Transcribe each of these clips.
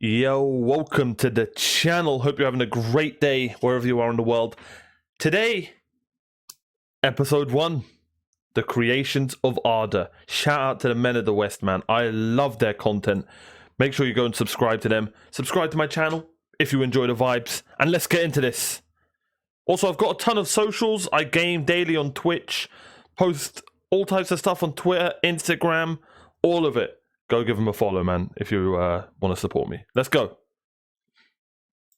Yo, welcome to the channel. Hope you're having a great day wherever you are in the world. Today, episode 1, the creations of Arda. Shout out to the men of the West, man. I love their content. Make sure you go and subscribe to them. Subscribe to my channel if you enjoy the vibes. And let's get into this. Also, I've got a ton of socials. I game daily on Twitch. Post all types of stuff on Twitter, Instagram, all of it. Go give them a follow, man, if you want to support me. Let's go.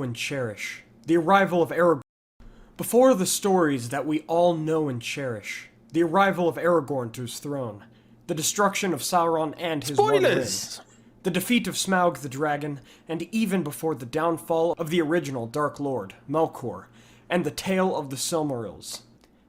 And cherish the arrival of Aragorn. Before the stories that we all know and cherish, the arrival of Aragorn to his throne, the destruction of Sauron and his One Ring, the defeat of Smaug the dragon, and even before the downfall of the original Dark Lord, Melkor, and the tale of the Silmarils,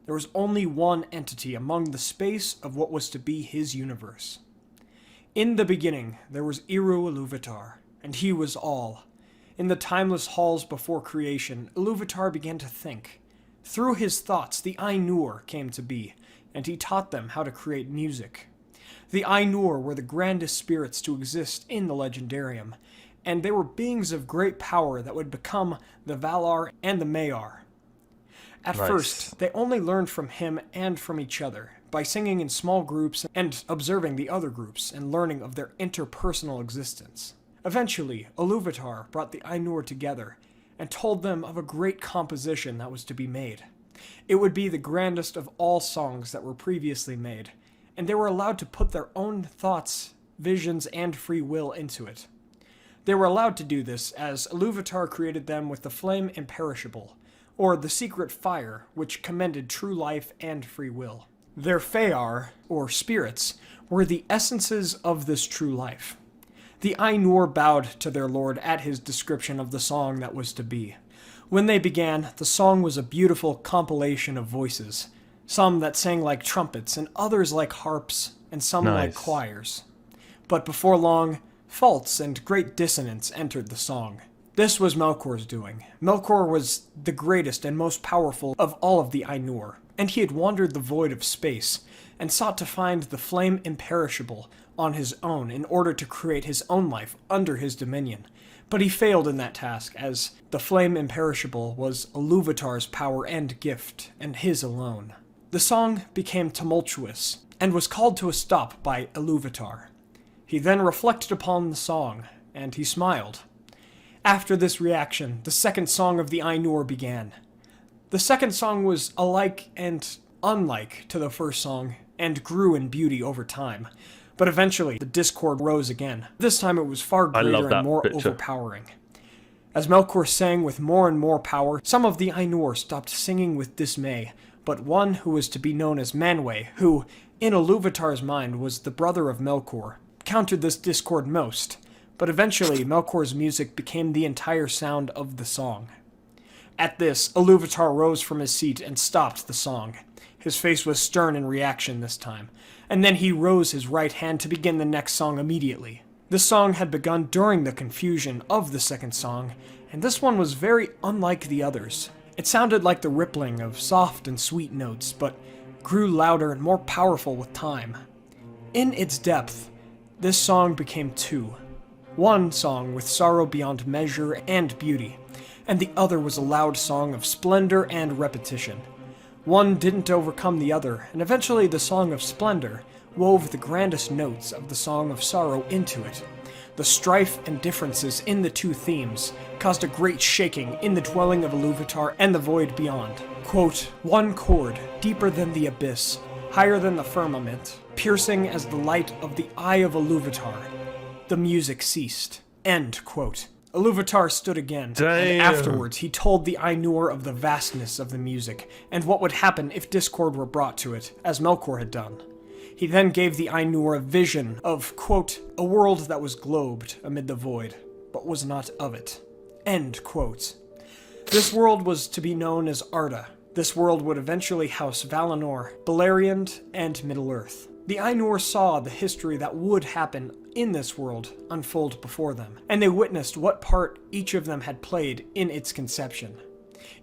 there was only one entity among the space of what was to be his universe. In the beginning, there was Ilúvatar, and he was all. In the timeless halls before creation, Ilúvatar began to think. Through his thoughts, the Ainur came to be, and he taught them how to create music. The Ainur were the grandest spirits to exist in the Legendarium, and they were beings of great power that would become the Valar and the Maiar. At first, they only learned from him and from each other, by singing in small groups and observing the other groups and learning of their interpersonal existence. Eventually, Ilúvatar brought the Ainur together and told them of a great composition that was to be made. It would be the grandest of all songs that were previously made, and they were allowed to put their own thoughts, visions, and free will into it. They were allowed to do this as Ilúvatar created them with the flame imperishable, or the secret fire which commended true life and free will. Their Fear, or spirits, were the essences of this true life. The Ainur bowed to their lord at his description of the song that was to be. When they began, the song was a beautiful compilation of voices, some that sang like trumpets, and others like harps, and some like choirs. But before long, faults and great dissonance entered the song. This was Melkor's doing. Melkor was the greatest and most powerful of all of the Ainur, and he had wandered the void of space, and sought to find the flame imperishable on his own in order to create his own life under his dominion. But he failed in that task, as the flame imperishable was Ilúvatar's power and gift, and his alone. The song became tumultuous, and was called to a stop by Ilúvatar. He then reflected upon the song, and he smiled. After this reaction, the second song of the Ainur began. The second song was alike and unlike to the first song, and grew in beauty over time. But eventually, the discord rose again. This time it was far greater and more overpowering. As Melkor sang with more and more power, some of the Ainur stopped singing with dismay, but one who was to be known as Manwë, who, in Ilúvatar's mind, was the brother of Melkor, countered this discord most. But eventually, Melkor's music became the entire sound of the song. At this, Ilúvatar rose from his seat and stopped the song. His face was stern in reaction this time, and then he rose his right hand to begin the next song immediately. This song had begun during the confusion of the second song, and this one was very unlike the others. It sounded like the rippling of soft and sweet notes, but grew louder and more powerful with time. In its depth, this song became two. One song with sorrow beyond measure and beauty, and the other was a loud song of splendor and repetition. One didn't overcome the other, and eventually the song of splendor wove the grandest notes of the song of sorrow into it. The strife and differences in the two themes caused a great shaking in the dwelling of Ilúvatar and the void beyond. Quote, one chord, deeper than the abyss, higher than the firmament, piercing as the light of the eye of Ilúvatar. The music ceased. End quote. Ilúvatar stood again, and afterwards he told the Ainur of the vastness of the music, and what would happen if discord were brought to it, as Melkor had done. He then gave the Ainur a vision of, quote, a world that was globed amid the void, but was not of it. End quote. This world was to be known as Arda. This world would eventually house Valinor, Beleriand, and Middle-earth. The Ainur saw the history that would happen in this world unfold before them, and they witnessed what part each of them had played in its conception.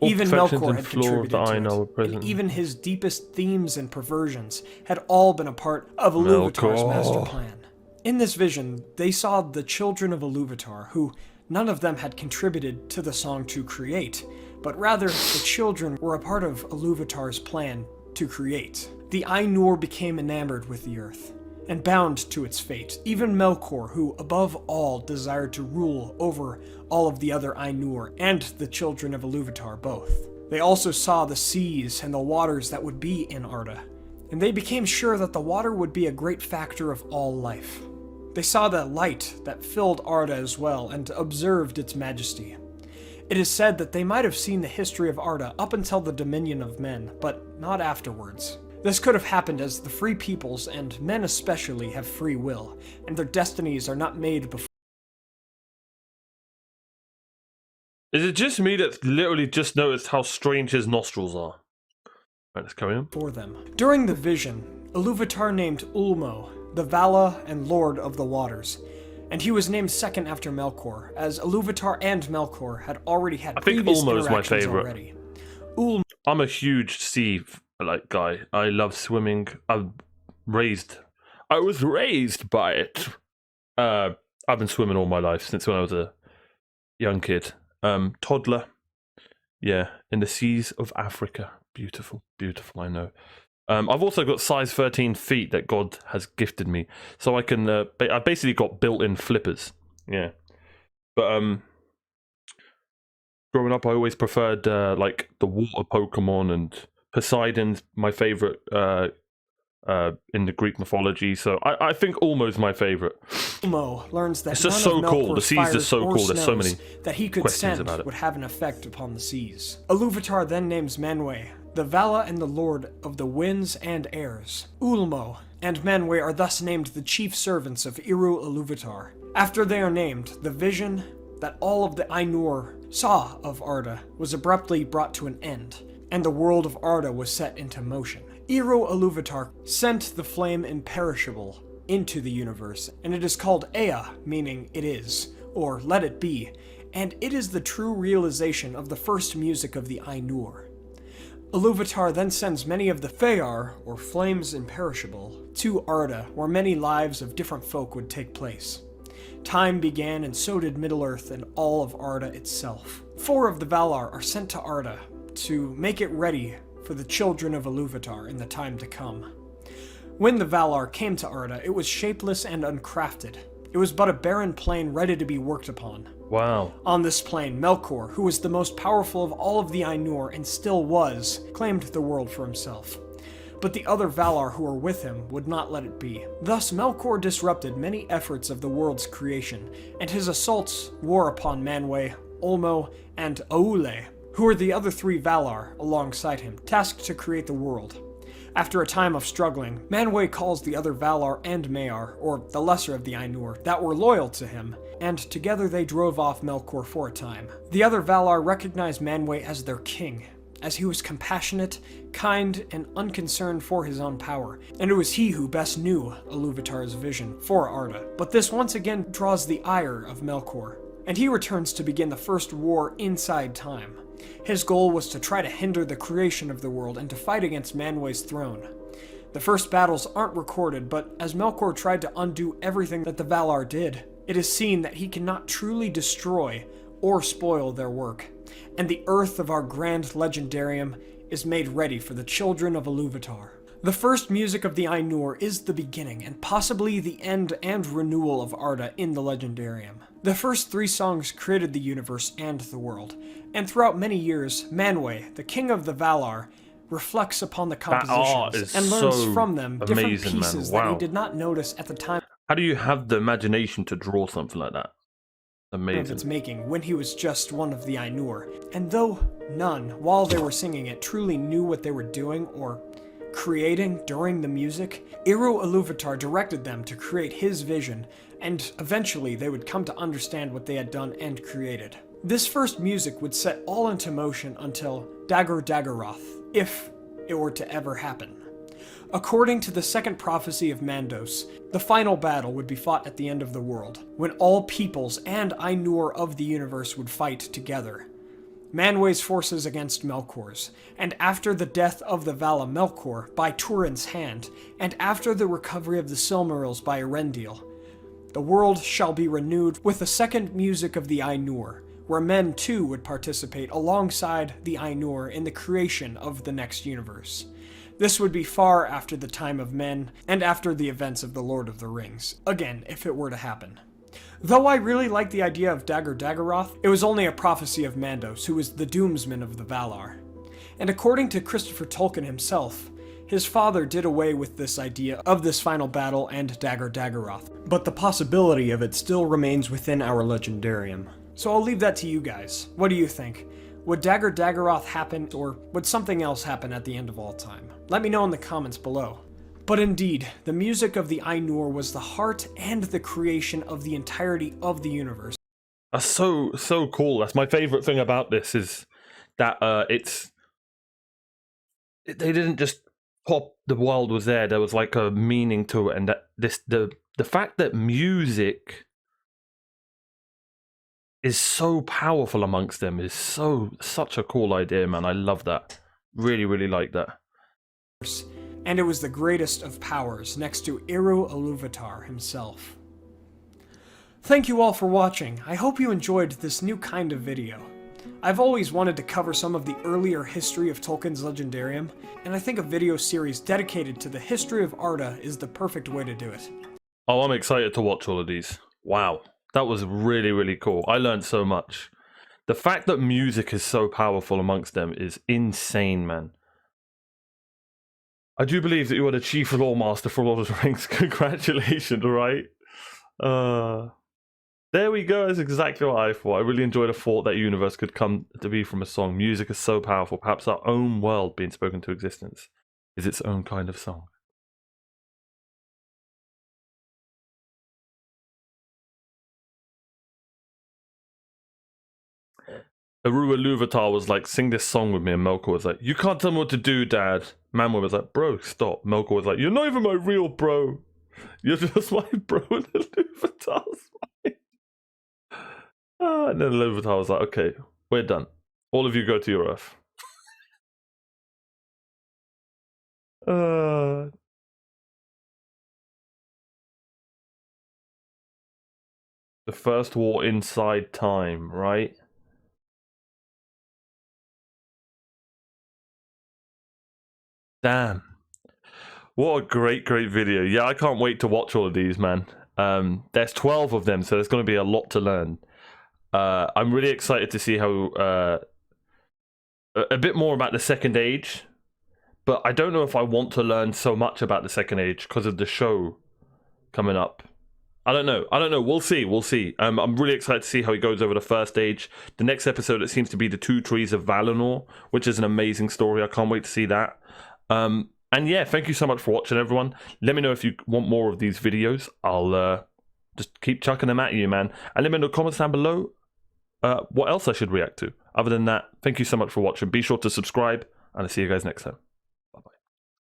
Even Melkor had contributed to it, and even his deepest themes and perversions had all been a part of Ilúvatar's master plan. In this vision, they saw the children of Iluvatar, who none of them had contributed to the song to create, but rather the children were a part of Iluvatar's plan to create. The Ainur became enamored with the earth, and bound to its fate. Even Melkor, who above all desired to rule over all of the other Ainur and the children of Iluvatar both. They also saw the seas and the waters that would be in Arda, and they became sure that the water would be a great factor of all life. They saw the light that filled Arda as well, and observed its majesty. It is said that they might have seen the history of Arda up until the dominion of men, but not afterwards. This could have happened as the free peoples, and men especially, have free will, and their destinies are not made before. Is it just me that literally just noticed how strange his nostrils are? Right, let's carry on. For them. During the vision, Iluvatar named Ulmo, the Vala and Lord of the Waters, and he was named second after Melkor, as Iluvatar and Melkor had already had previous Ulmo is my interactions favorite. already. Ulmo I'm a huge sea guy. I love swimming. I was raised by it. I've been swimming all my life since when I was a young kid. Toddler. Yeah, in the seas of Africa. Beautiful, beautiful, I know. I've also got size 13 feet that God has gifted me. So I can, I basically got built-in flippers. Yeah. But, growing up, I always preferred, like, the water Pokemon, and Poseidon's my favorite, in the Greek mythology. So I think Ulmo's my favorite. Ulmo learns that it's just none so of cool. Melkor's The seas are fires so or cool. There's so snows many that he could questions send about it. would have an effect upon the seas. Iluvatar then names Manwë, the Vala and the Lord of the winds and airs. Ulmo and Manwë are thus named the chief servants of Eru Iluvatar. After they are named, the vision that all of the Ainur saw of Arda was abruptly brought to an end, and the world of Arda was set into motion. Eru Iluvatar sent the flame imperishable into the universe, and it is called Ea, meaning it is, or let it be, and it is the true realization of the first music of the Ainur. Iluvatar then sends many of the Fëanor, or flames imperishable, to Arda, where many lives of different folk would take place. Time began, and so did Middle-earth and all of Arda itself. 4 of the Valar are sent to Arda to make it ready for the children of Iluvatar in the time to come. When the Valar came to Arda, it was shapeless and uncrafted. It was but a barren plain ready to be worked upon. Wow. On this plain, Melkor, who was the most powerful of all of the Ainur and still was, claimed the world for himself. But the other Valar who were with him would not let it be. Thus, Melkor disrupted many efforts of the world's creation, and his assaults wore upon Manwë, Ulmo, and Aule, who were the other 3 Valar alongside him, tasked to create the world. After a time of struggling, Manwë calls the other Valar and Maiar, or the lesser of the Ainur, that were loyal to him, and together they drove off Melkor for a time. The other Valar recognized Manwë as their king, as he was compassionate, kind, and unconcerned for his own power, and it was he who best knew Iluvatar's vision for Arda. But this once again draws the ire of Melkor, and he returns to begin the first war inside time. His goal was to try to hinder the creation of the world and to fight against Manwë's throne. The first battles aren't recorded, but as Melkor tried to undo everything that the Valar did, it is seen that he cannot truly destroy or spoil their work, and the earth of our grand legendarium is made ready for the children of Iluvatar. The first music of the Ainur is the beginning, and possibly the end and renewal of Arda in the legendarium. The first 3 songs created the universe and the world, and throughout many years, Manwë, the king of the Valar, reflects upon the compositions and learns from them different pieces that he did not notice at the time. How do you have the imagination to draw something like that? Amazing. Of its making, when he was just one of the Ainur. And though none, while they were singing it, truly knew what they were doing or creating during the music, Eru Iluvatar directed them to create his vision, and eventually they would come to understand what they had done and created. This first music would set all into motion until Dagor Daggerath, if it were to ever happen. According to the second prophecy of Mandos, the final battle would be fought at the end of the world, when all peoples and Ainur of the universe would fight together. Manwë's forces against Melkor's, and after the death of the Vala Melkor by Turin's hand, and after the recovery of the Silmarils by Erendil, The world shall be renewed with the second music of the Ainur, where men too would participate alongside the Ainur in the creation of the next universe. This would be far after the time of men and after the events of the Lord of the Rings, again, if it were to happen. Though I really like the idea of Dagor Daggerath, it was only a prophecy of Mandos, who was the doomsman of the Valar. And according to Christopher Tolkien himself, his father did away with this idea of this final battle and Dagor Daggerath, but the possibility of it still remains within our legendarium. So I'll leave that to you guys. What do you think? Would Dagor Daggerath happen, or would something else happen at the end of all time? Let me know in the comments below. But indeed, the music of the Ainur was the heart and the creation of the entirety of the universe. That's so cool. That's my favorite thing about this, is that they didn't just pop the world was there. There was like a meaning to it, and that the fact that music is so powerful amongst them is such a cool idea, man. I love that. Really like that. And it was the greatest of powers, next to Eru Ilúvatar himself. Thank you all for watching. I hope you enjoyed this new kind of video. I've always wanted to cover some of the earlier history of Tolkien's Legendarium, and I think a video series dedicated to the history of Arda is the perfect way to do it. Oh, I'm excited to watch all of these. Wow, that was really cool. I learned so much. The fact that music is so powerful amongst them is insane, man. I do believe that you are the chief lore master for Lord of the Rings. Congratulations, right? There we go. That's exactly what I thought. I really enjoyed the thought that universe could come to be from a song. Music is so powerful. Perhaps our own world being spoken to existence is its own kind of song. Eru Ilúvatar was like, sing this song with me, and Melkor was like, you can't tell me what to do, Dad. Manwë was like, bro, stop. Melkor was like, you're not even my real bro. You're just my bro, and Ilúvatar's mine. And then Ilúvatar was like, okay, we're done. All of you go to your Earth. The first war inside time, right? Damn. What a great video. Yeah, I can't wait to watch all of these, man. There's 12 of them, so there's going to be a lot to learn. I'm really excited to see how a bit more about the Second Age, but I don't know if I want to learn so much about the Second Age because of the show coming up. I don't know. We'll see. I'm really excited to see how he goes over the First Age. The next episode, it seems to be the Two Trees of Valinor, which is an amazing story. I can't wait to see that. And yeah, thank you so much for watching, everyone. Let me know if you want more of these videos. I'll just keep chucking them at you, man. And let me know in the comments down below what else I should react to. Other than that, thank you so much for watching. Be sure to subscribe, and I'll see you guys next time. Bye-bye.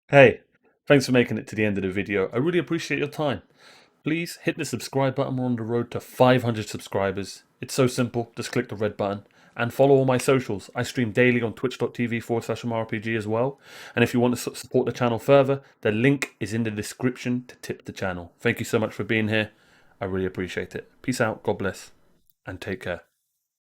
Hey, thanks for making it to the end of the video. I really appreciate your time. Please hit the subscribe button. We're on the road to 500 subscribers. It's so simple. Just click the red button. And follow all my socials. I stream daily on twitch.tv/OmarioRpg as well. And if you want to support the channel further, the link is in the description to tip the channel. Thank you so much for being here. I really appreciate it. Peace out, God bless, and take care.